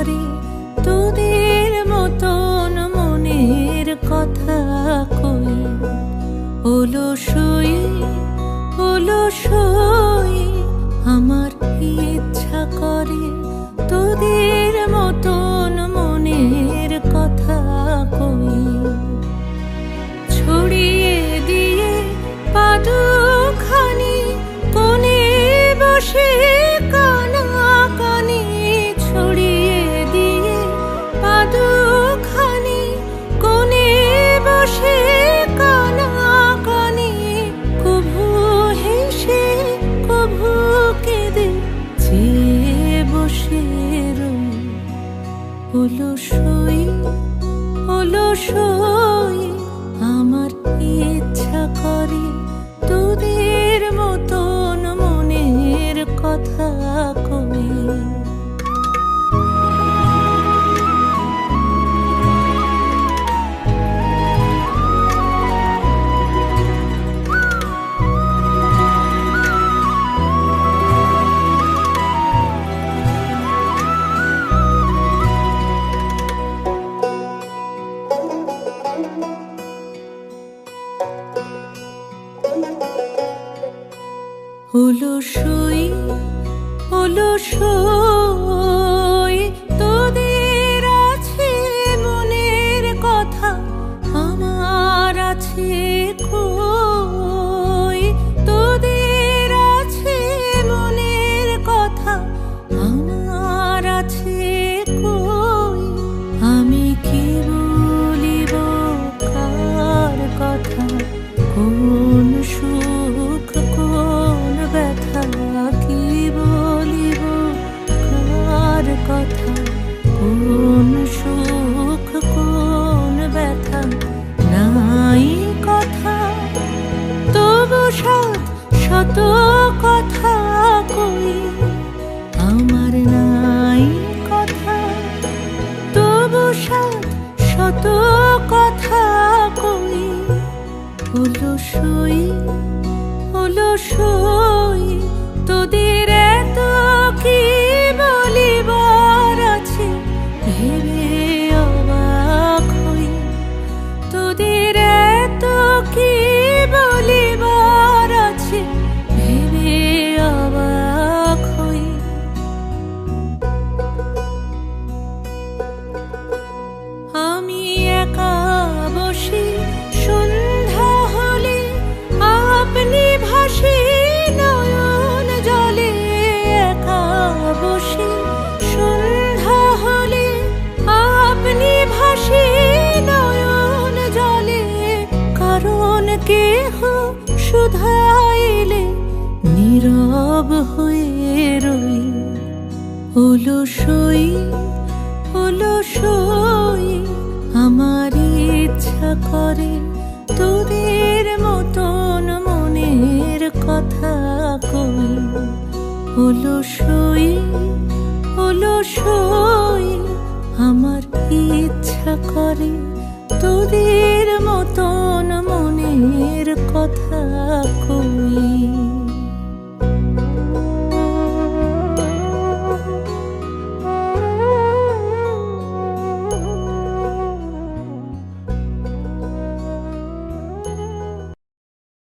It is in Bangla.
করে তোদের মতন মনের কথা কই। অলসই অলসই আমার ইচ্ছা করে তোদের মতন মনের কথা কই। ছড়িয়ে দিয়ে পাদুখানি কোণে বসে কানাকানি, ছড়িয়ে দিয়ে পাদুখানি কোণে বসে কানাকানি, কভু হেসে কভু কেঁদে চেয়ে বসে রই। অলসই অলসই আমার ইচ্ছা করে তোদের মতন মনের কথা কই। অলসই অলসই তোদের আছে মনের কথা, আমার আছে কই। তোদের আছে মনের কথা, আমার আছে কই। আমি কি বলিব কার কথা, কোন সুখ কোন ব্যথা, কি বলিব কার কথা, কোন সুখ কোন ব্যথা। নাই কথা তবু শত কথা কই, আমার নাই কথা তবু শত কথা কই। অলসই অলসই তোদের এত কি বলিবার আছে, ভেবে অবাক হই। তোদের এত কি বলিবার আছে, ভেবে অবাক হই। আমি একা বসি সন্ধ্যা হলে, আপনি ভাসি নয়ন জলে। একা বসি সন্ধ্যা হলে, আপনি ভাসি নয়ন জলে। কারণ কেহ শুধাইলে নীরব হয়ে রই। অলসই অলসই আমার ইচ্ছা করে তোদের মতন মনের কথা কই। অলসই অলসই আমার ইচ্ছা করে তোদের মতন মনের কথা কই।